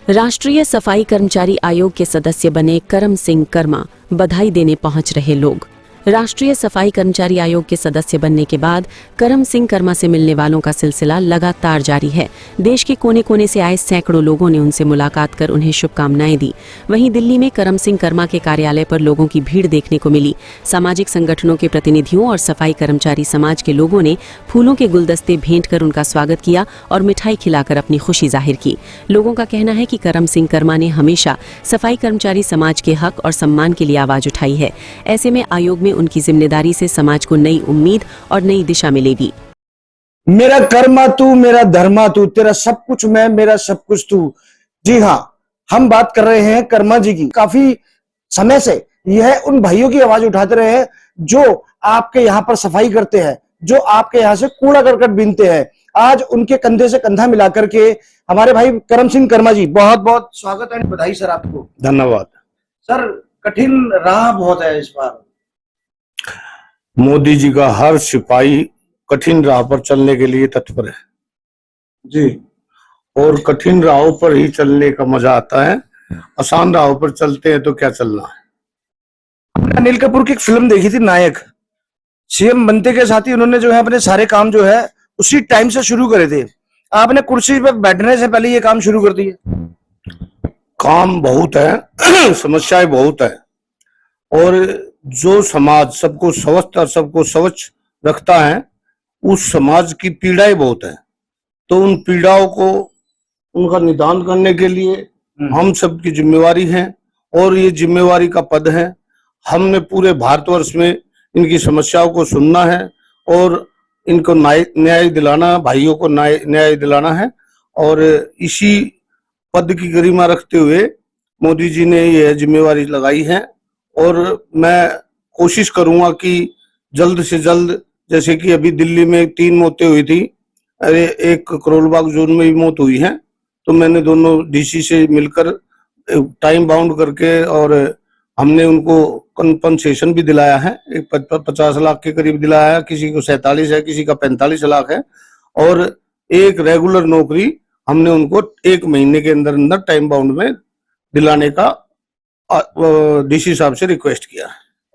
राष्ट्रीय सफाई कर्मचारी आयोग के सदस्य बने करम सिंह कर्मा, बधाई देने पहुंच रहे लोग। राष्ट्रीय सफाई कर्मचारी आयोग के सदस्य बनने के बाद करम सिंह कर्मा से मिलने वालों का सिलसिला लगातार जारी है। देश के कोने कोने से आए सैकड़ों लोगों ने उनसे मुलाकात कर उन्हें शुभकामनाएं दी। वहीं दिल्ली में करम सिंह कर्मा के कार्यालय पर लोगों की भीड़ देखने को मिली। सामाजिक संगठनों के प्रतिनिधियों और सफाई कर्मचारी समाज के लोगों ने फूलों के गुलदस्ते भेंट कर उनका स्वागत किया और मिठाई खिलाकर अपनी खुशी जाहिर की। लोगों का कहना है कि करम सिंह कर्मा ने हमेशा सफाई कर्मचारी समाज के हक और सम्मान के लिए आवाज उठाई है। ऐसे में आयोग में उनकी जिम्मेदारी से समाज को नई उम्मीद और नई दिशा मिलेगी। मेरा कर्मा तू, मेरा धर्मा तू, तेरा सब कुछ मैं, मेरा सब कुछ तू। जी हाँ, हम बात कर रहे हैं कर्मा जी की। काफी समय से यह उन भाइयों की आवाज उठाते रहे हैं जो आपके यहाँ पर सफाई करते हैं, जो आपके यहाँ से कूड़ा करकट बीनते हैं। आज उनके कंधे से कंधा मिलाकर के हमारे भाई करम सिंह कर्मा जी, बहुत बहुत स्वागत है, बधाई सर आपको। धन्यवाद सर, कठिन राह बहुत है इस बार। मोदी जी का हर सिपाही कठिन राह पर चलने के लिए तत्पर है जी, और कठिन राहों पर ही चलने का मजा आता है। आसान राहों पर चलते हैं तो क्या चलना है। हमने अनिल कपूर की एक फिल्म देखी थी नायक। सीएम बनते के साथ ही उन्होंने जो है अपने सारे काम जो है उसी टाइम से शुरू करे थे। आपने कुर्सी पर बैठने से पहले ये काम शुरू कर दिए। काम बहुत है समस्याएं बहुत है, और जो समाज सबको स्वस्थ और सबको स्वच्छ रखता है उस समाज की पीड़ाएं बहुत है। तो उन पीड़ाओं को उनका निदान करने के लिए हम सबकी जिम्मेवारी है, और ये जिम्मेवारी का पद है। हमने पूरे भारतवर्ष में इनकी समस्याओं को सुनना है और इनको न्याय दिलाना, भाइयों को न्याय दिलाना है। और इसी पद की गरिमा रखते हुए मोदी जी ने यह जिम्मेवारी लगाई है, और मैं कोशिश करूंगा कि जल्द से जल्द, जैसे कि अभी दिल्ली में 3 मौतें हुई थी, अरे एक करोल बाग जोन में भी मौत हुई है, तो मैंने दोनों डीसी से मिलकर टाइम बाउंड करके और हमने उनको कंपनसेशन भी दिलाया है। 50 लाख के करीब दिलाया है, किसी को 47 है, किसी का 45 लाख है, और एक रेगुलर नौकरी हमने उनको 1 महीने के अंदर अंदर टाइम बाउंड में दिलाने का डीसी साहब से रिक्वेस्ट किया।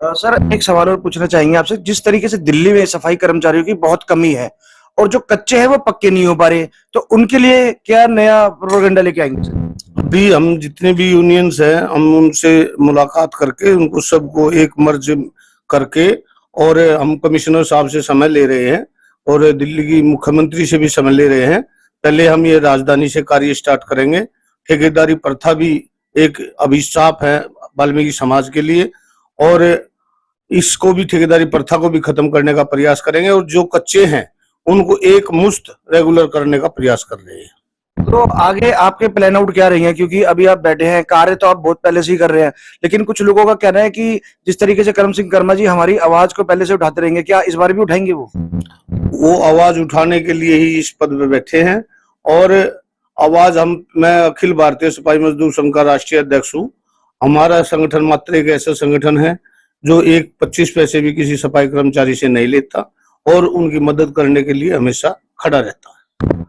सर, एक सवाल और पूछना चाहेंगे आपसे। जिस तरीके से दिल्ली में सफाई कर्मचारियों की बहुत कमी है और जो कच्चे हैं वो पक्के नहीं हो पा रहे, तो उनके लिए क्या नया प्रोपेगेंडा लेके आएंगे सर? अभी हम जितने भी यूनियंस हैं हम उनसे मुलाकात करके उनको सबको एक मर्ज करके, और हम कमिश्नर साहब से समय ले रहे हैं और दिल्ली की मुख्यमंत्री से भी समय ले रहे हैं। पहले हम ये राजधानी से कार्य स्टार्ट करेंगे। ठेकेदारी प्रथा भी एक अभिशाप है वाल्मीकि समाज के लिए, और इसको भी, ठेकेदारी प्रथा को भी खत्म करने का प्रयास करेंगे, और जो कच्चे हैं उनको एक मुश्त रेगुलर करने का प्रयास कर रहे हैं। तो आगे आपके प्लान आउट क्या रहेंगे? क्योंकि अभी आप बैठे हैं, कार्य तो आप बहुत पहले से ही कर रहे हैं, लेकिन कुछ लोगों का कहना है कि जिस तरीके से करम सिंह कर्मा जी हमारी आवाज को पहले से उठाते रहेंगे, क्या इस बार भी उठाएंगे? वो आवाज उठाने के लिए ही इस पद पे बैठे हैं। और आवाज मैं अखिल भारतीय सिपाही मजदूर संघ का राष्ट्रीय अध्यक्ष हूँ। हमारा संगठन मात्र एक ऐसा संगठन है जो 25 पैसे भी किसी सफाई कर्मचारी से नहीं लेता और उनकी मदद करने के लिए हमेशा खड़ा रहता है।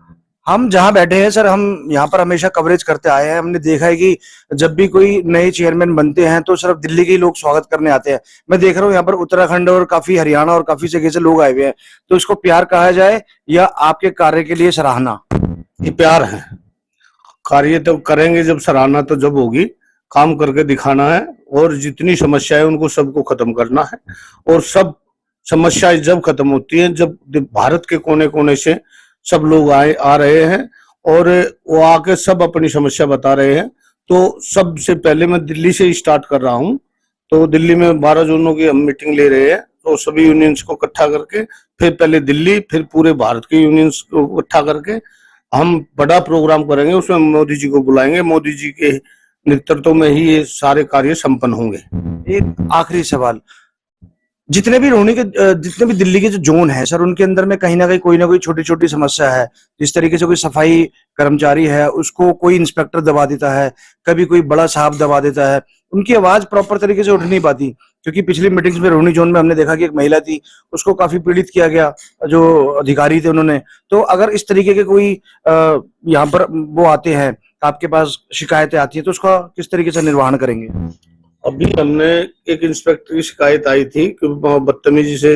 हम जहां बैठे हैं सर, हम यहाँ पर हमेशा कवरेज करते आए हैं। हमने देखा है कि जब भी कोई नए चेयरमैन बनते हैं तो सिर्फ दिल्ली के ही लोग स्वागत करने आते हैं। मैं देख रहा हूँ यहाँ पर उत्तराखंड और काफी हरियाणा और काफी जगह से लोग आए हुए हैं। तो इसको प्यार कहा जाए या आपके कार्य के लिए सराहना? ये प्यार है। कार्य तो करेंगे जब, सराहना तो जब होगी। काम करके दिखाना है और जितनी समस्याएं उनको सबको खत्म करना है। और सब समस्याएं जब खत्म होती हैं जब भारत के कोने कोने से सब लोग आ रहे हैं और वो आके सब अपनी समस्या बता रहे हैं। तो सबसे पहले मैं दिल्ली से स्टार्ट कर रहा हूँ। तो दिल्ली में 12 जोनों की हम मीटिंग ले रहे हैं, तो सभी यूनियंस को इकट्ठा करके, फिर पहले दिल्ली, फिर पूरे भारत के यूनियंस को इकट्ठा करके हम बड़ा प्रोग्राम करेंगे। उसमें मोदी जी को बुलाएंगे। मोदी जी के नेतृत्व में ही ये सारे कार्य संपन्न होंगे। एक आखिरी सवाल, जितने भी दिल्ली के जो जोन है सर, उनके अंदर में कहीं ना कहीं कोई ना कोई छोटी छोटी समस्या है। जिस तरीके से कोई सफाई कर्मचारी है उसको कोई इंस्पेक्टर दबा देता है, कभी कोई बड़ा साहब दबा देता है, उनकी आवाज प्रॉपर तरीके से उठ नहीं पाती। क्योंकि पिछली मीटिंग्स में रोहिणी जोन में हमने देखा कि एक महिला थी, उसको काफी पीड़ित किया गया जो अधिकारी थे उन्होंने। तो अगर इस तरीके के कोई यहाँ पर वो आते हैं आपके पास शिकायतें आती है तो उसका किस तरीके से निर्वहन करेंगे? अभी हमने एक इंस्पेक्टर की शिकायत आई थी कि वो बदतमीजी से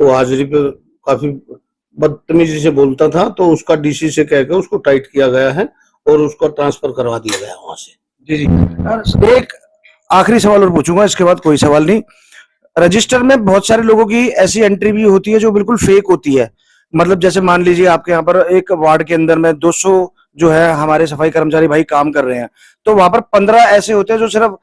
वो हाजिरी पे काफी बदतमीजी से बोलता था, तो उसका डीसी से कह के उसको टाइट किया गया है और उसको ट्रांसफर करवा दिया गया वहां से। जी जी। एक आखिरी सवाल और पूछूंगा, इसके बाद कोई सवाल नहीं। रजिस्टर में बहुत सारे लोगों की ऐसी एंट्री भी होती है जो बिल्कुल फेक होती है। मतलब जैसे मान लीजिए आपके यहाँ पर एक वार्ड के अंदर में 200 जो है हमारे सफाई कर्मचारी भाई काम कर रहे हैं, तो वहां पर 15 ऐसे होते हैं जो सिर्फ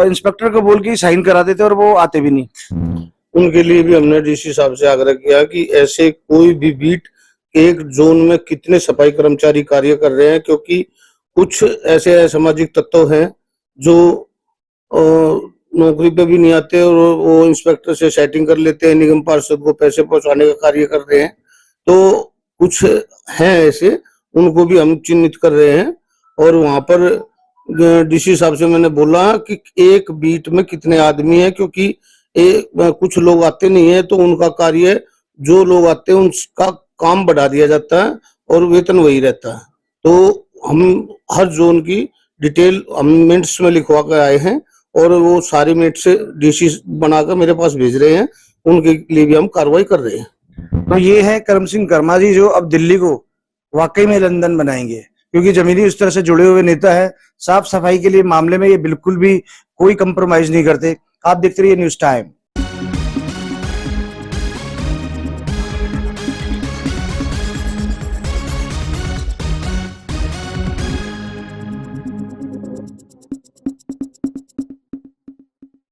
इंस्पेक्टर को बोल के ही साइन करा देते हैं और वो आते भी नहीं। उनके लिए भी हमने डीसी साहब से आग्रह किया कि ऐसे कोई भी बीट एक जोन में कितने सफाई कर्मचारी कार्य कर रहे हैं, क्योंकि कुछ ऐसे असामाजिक तत्व हैं जो नौकरी पे भी नहीं आते और वो इंस्पेक्टर से सेटिंग कर लेते हैं, निगम पार्षद को पैसे पहुंचाने का कार्य कर रहे हैं। तो कुछ हैं ऐसे, उनको भी हम चिन्हित कर रहे हैं और वहां पर डीसी साहब से मैंने बोला कि एक बीट में कितने आदमी हैं, क्योंकि कुछ लोग आते नहीं है तो उनका कार्य, जो लोग आते हैं उनका काम बढ़ा दिया जाता है और वेतन वही रहता है। तो हम हर जोन की डिटेल हम मिनट्स में लिखवा कर आए हैं और वो सारी मिनट से डीसी बनाकर मेरे पास भेज रहे हैं, उनके लिए भी हम कार्रवाई कर रहे हैं। तो ये है करम सिंह कर्मा जी, जो अब दिल्ली को वाकई में लंदन बनाएंगे, क्योंकि जमीनी उस तरह से जुड़े हुए नेता है। साफ सफाई के लिए मामले में ये बिल्कुल भी कोई कंप्रोमाइज नहीं करते। आप देखते रहिए न्यूज़ टाइम।